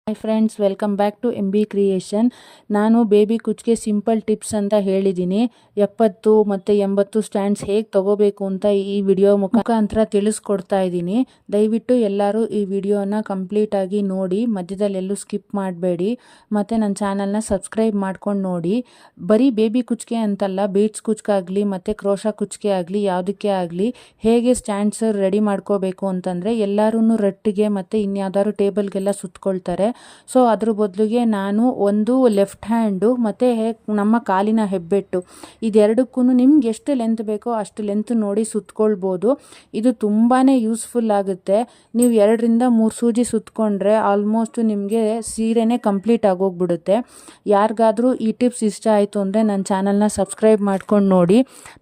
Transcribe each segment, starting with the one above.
Hi friends, welcome back to MB creation. ನಾನು baby ಕುಚ್ಗೆ simple tips ಅಂತ ಹೇಳಿದ್ದೀನಿ. 70 ಮತ್ತು 80 ಸ್ಟ್ಯಾಂಡ್ಸ್ ಹೇಗೆ ತಗೋಬೇಕು ಅಂತ ಈ ವಿಡಿಯೋ ಮುಖಾಂತರ ತಿಳಿಸ್ಕೊಡ್ತಾ ಇದ್ದೀನಿ. ದಯವಿಟ್ಟು ಎಲ್ಲರೂ ಈ ವಿಡಿಯೋನ ಕಂಪ್ಲೀಟಾಗಿ ನೋಡಿ, ಮಧ್ಯದಲ್ಲಿ ಎಲ್ಲೂ ಸ್ಕಿಪ್ ಮಾಡಬೇಡಿ. ಮತ್ತು ನನ್ನ ಚಾನಲ್ನ ಸಬ್ಸ್ಕ್ರೈಬ್ ಮಾಡ್ಕೊಂಡು ನೋಡಿ. ಬರೀ ಬೇಬಿ ಕುಚ್ಗೆ ಅಂತಲ್ಲ, ಬೀಡ್ಸ್ ಕುಚ್ಕಾಗಲಿ ಮತ್ತು ಕ್ರೋಶಾ ಕುಚ್ಗೆ ಆಗಲಿ ಯಾವುದಕ್ಕೆ ಆಗಲಿ ಹೇಗೆ ಸ್ಟ್ಯಾಂಡ್ಸ್ ರೆಡಿ ಮಾಡ್ಕೋಬೇಕು ಅಂತಂದರೆ, ಎಲ್ಲರೂ ರಟ್ಟಿಗೆ ಮತ್ತು ಇನ್ಯಾವುದಾದ್ರು ಟೇಬಲ್ಗೆಲ್ಲ ಸುತ್ಕೊಳ್ತಾರೆ. ಸೊ ಅದ್ರ ಬದಲಿಗೆ ನಾನು ಒಂದು ಲೆಫ್ಟ್ ಹ್ಯಾಂಡು ಮತ್ತು ನಮ್ಮ ಕಾಲಿನ ಹೆಬ್ಬೆಟ್ಟು ಇದೆರಡಕ್ಕೂ ನಿಮ್ಗೆ ಎಷ್ಟು ಲೆಂತ್ ಬೇಕೋ ಅಷ್ಟು ಲೆಂತ್ ನೋಡಿ ಸುತ್ಕೊಳ್ಬೋದು. ಇದು ತುಂಬಾ ಯೂಸ್ಫುಲ್ ಆಗುತ್ತೆ. ನೀವು 2ರಿಂದ 3 ಸೂಜಿ ಸುತ್ಕೊಂಡ್ರೆ ಆಲ್ಮೋಸ್ಟ್ ನಿಮಗೆ ಸೀರೆನೇ ಕಂಪ್ಲೀಟ್ ಆಗೋಗ್ಬಿಡುತ್ತೆ. ಯಾರಿಗಾದರೂ ಈ ಟಿಪ್ಸ್ ಇಷ್ಟ ಆಯಿತು ಅಂದರೆ ನನ್ನ ಚಾನಲ್ನ ಸಬ್ಸ್ಕ್ರೈಬ್ ಮಾಡ್ಕೊಂಡು ನೋಡಿ.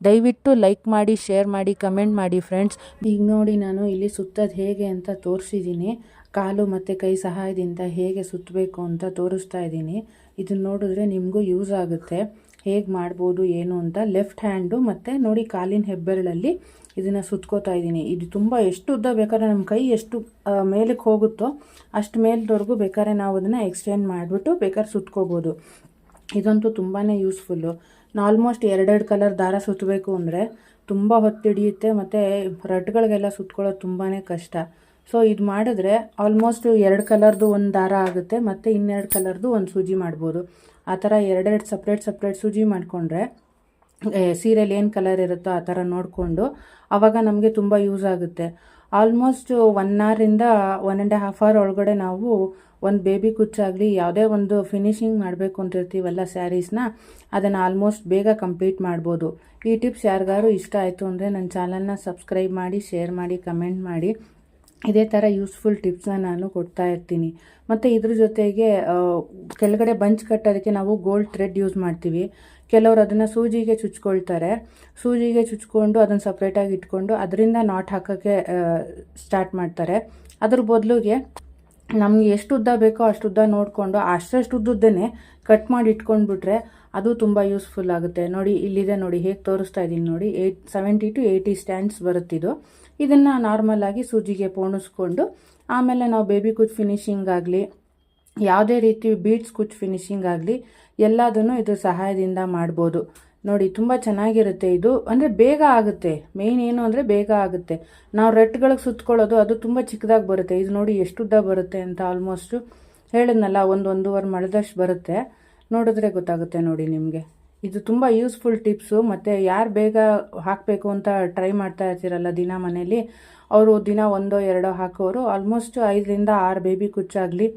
ದಯವಿಟ್ಟು ಲೈಕ್ ಮಾಡಿ, ಶೇರ್ ಮಾಡಿ, ಕಮೆಂಟ್ ಮಾಡಿ ಫ್ರೆಂಡ್ಸ್. ಈಗ ನೋಡಿ, ನಾನು ಇಲ್ಲಿ ಸುತ್ತೋದು ಹೇಗೆ ಅಂತ ತೋರಿಸಿದ್ದೀನಿ. ಕಾಲು ಮತ್ತು ಕೈ ಸಹಾಯದಿಂದ ಹೇಗೆ ಸುತ್ತಬೇಕು ಅಂತ ತೋರಿಸ್ತಾ ಇದ್ದೀನಿ. ಇದನ್ನು ನೋಡಿದ್ರೆ ನಿಮಗೂ ಯೂಸ್ ಆಗುತ್ತೆ. ಹೇಗೆ ಮಾಡ್ಬೋದು ಏನು ಅಂತ. ಲೆಫ್ಟ್ ಹ್ಯಾಂಡು ಮತ್ತು ನೋಡಿ ಕಾಲಿನ ಹೆಬ್ಬೆರಳಲ್ಲಿ ಇದನ್ನು ಸುತ್ಕೋತಾ ಇದ್ದೀನಿ. ಇದು ತುಂಬ ಎಷ್ಟು ಉದ್ದ ಬೇಕಾದ್ರೆ ನಮ್ಮ ಕೈ ಎಷ್ಟು ಮೇಲಕ್ಕೆ ಹೋಗುತ್ತೋ ಅಷ್ಟು ಮೇಲ್ದವರೆಗೂ ಬೇಕಾದ್ರೆ ನಾವು ಅದನ್ನು ಎಕ್ಸ್ಟೆಂಡ್ ಮಾಡಿಬಿಟ್ಟು ಬೇಕಾದ್ರೆ ಸುತ್ಕೋಬೋದು. ಇದಂತೂ ತುಂಬಾ ಯೂಸ್ಫುಲ್ಲು. ಆಲ್ಮೋಸ್ಟ್ 2 ಕಲರ್ ದಾರ ಸುತ್ತಬೇಕು ಅಂದರೆ ತುಂಬ ಹೊತ್ತು ಹಿಡಿಯುತ್ತೆ ಮತ್ತು ರಟ್ಗಳಿಗೆಲ್ಲ ಸುತ್ಕೊಳ್ಳೋದು ತುಂಬಾ ಕಷ್ಟ. ಸೊ ಇದು ಮಾಡಿದ್ರೆ ಆಲ್ಮೋಸ್ಟ್ 2 ಕಲರ್ದು ಒಂದು ದಾರ ಆಗುತ್ತೆ ಮತ್ತು 2 ಕಲರ್ದು ಒಂದು ಸೂಜಿ ಮಾಡ್ಬೋದು. ಆ ಥರ 2 ಸಪ್ರೇಟ್ ಸೂಜಿ ಮಾಡಿಕೊಂಡ್ರೆ ಸೀರೆಯಲ್ಲಿ ಏನು ಕಲರ್ ಇರುತ್ತೋ ಆ ಥರ ನೋಡಿಕೊಂಡು ಆವಾಗ ನಮಗೆ ತುಂಬ ಯೂಸ್ ಆಗುತ್ತೆ. ಆಲ್ಮೋಸ್ಟ್ 1 ಅವರಿಂದ 1.5 ಅವರ್ ಒಳಗಡೆ ನಾವು ಒಂದು ಬೇಬಿ ಕುಚ್ಚಾಗಲಿ ಯಾವುದೇ ಒಂದು ಫಿನಿಶಿಂಗ್ ಮಾಡಬೇಕು ಅಂತಿರ್ತೀವಲ್ಲ ಸ್ಯಾರೀಸ್ನ, ಅದನ್ನು ಆಲ್ಮೋಸ್ಟ್ ಬೇಗ ಕಂಪ್ಲೀಟ್ ಮಾಡ್ಬೋದು. ಈ ಟಿಪ್ಸ್ ಯಾರಿಗಾರು ಇಷ್ಟ ಆಯಿತು ಅಂದರೆ ನನ್ನ ಚಾನಲ್ನ ಸಬ್ಸ್ಕ್ರೈಬ್ ಮಾಡಿ, ಶೇರ್ ಮಾಡಿ, ಕಮೆಂಟ್ ಮಾಡಿ. ಇದೇ ಥರ ಯೂಸ್ಫುಲ್ ಟಿಪ್ಸ್ನ ನಾನು ಕೊಡ್ತಾ ಇರ್ತೀನಿ. ಮತ್ತು ಇದ್ರ ಜೊತೆಗೆ ಕೆಳಗಡೆ ಬಂಚ್ ಕಟ್ಟೋದಕ್ಕೆ ನಾವು ಗೋಲ್ಡ್ ಥ್ರೆಡ್ ಯೂಸ್ ಮಾಡ್ತೀವಿ. ಕೆಲವರು ಅದನ್ನು ಸೂಜಿಗೆ ಚುಚ್ಕೊಳ್ತಾರೆ. ಸೂಜಿಗೆ ಚುಚ್ಕೊಂಡು ಅದನ್ನು ಸಪ್ರೇಟಾಗಿ ಇಟ್ಕೊಂಡು ಅದರಿಂದ ನಾಟ್ ಹಾಕೋಕ್ಕೆ ಸ್ಟಾರ್ಟ್ ಮಾಡ್ತಾರೆ. ಅದ್ರ ಬದಲಿಗೆ ನಮಗೆ ಎಷ್ಟು ಉದ್ದ ಬೇಕೋ ಅಷ್ಟು ಉದ್ದ ನೋಡಿಕೊಂಡು ಅಷ್ಟು ಉದ್ದನ್ನೇ ಕಟ್ ಮಾಡಿ ಇಟ್ಕೊಂಡ್ಬಿಟ್ರೆ ಅದು ತುಂಬ ಯೂಸ್ಫುಲ್ ಆಗುತ್ತೆ. ನೋಡಿ ಇಲ್ಲಿದೆ, ನೋಡಿ ಹೇಗೆ ತೋರಿಸ್ತಾ ಇದ್ದೀನಿ ನೋಡಿ. 70 to 80 ಸ್ಟ್ಯಾಂಡ್ಸ್ ಬರುತ್ತಿದ್ದು. ಇದನ್ನು ನಾರ್ಮಲಾಗಿ ಸೂಜಿಗೆ ಪೋಣಿಸ್ಕೊಂಡು ಆಮೇಲೆ ನಾವು ಬೇಬಿ ಕುಚ್ ಫಿನಿಶಿಂಗ್ ಆಗಲಿ ಯಾವುದೇ ರೀತಿ ಬೀಡ್ಸ್ ಕುಚ್ ಫಿನಿಶಿಂಗ್ ಆಗಲಿ ಎಲ್ಲದನ್ನು ಇದ್ರ ಸಹಾಯದಿಂದ ಮಾಡ್ಬೋದು. ನೋಡಿ ತುಂಬ ಚೆನ್ನಾಗಿರುತ್ತೆ ಇದು. ಅಂದರೆ ಬೇಗ ಆಗುತ್ತೆ. ಮೇಯ್ನ್ ಏನು ಅಂದರೆ ಬೇಗ ಆಗುತ್ತೆ. ನಾವು ರೆಟ್ಗಳಿಗೆ ಸುತ್ಕೊಳ್ಳೋದು ಅದು ತುಂಬ ಚಿಕ್ಕದಾಗಿ ಬರುತ್ತೆ. ಇದು ನೋಡಿ ಎಷ್ಟು ಉದ್ದ ಬರುತ್ತೆ ಅಂತ. ಆಲ್ಮೋಸ್ಟು ಹೇಳಿದ್ನಲ್ಲ, 1-1.5 ಮೊಳದಷ್ಟು ಬರುತ್ತೆ. ನೋಡಿದ್ರೆ ಗೊತ್ತಾಗುತ್ತೆ ನೋಡಿ ನಿಮಗೆ. ಇದು ತುಂಬ ಯೂಸ್ಫುಲ್ ಟಿಪ್ಸು. ಮತ್ತು ಯಾರು ಬೇಗ ಹಾಕಬೇಕು ಅಂತ ಟ್ರೈ ಮಾಡ್ತಾ ಇರ್ತೀರಲ್ಲ ದಿನ ಮನೇಲಿ, ಅವರು ದಿನ 1-2 ಹಾಕೋರು ಆಲ್ಮೋಸ್ಟ್ 5ರಿಂದ 6 ಬೇಬಿ ಕುಚ್ಚಾಗಲಿ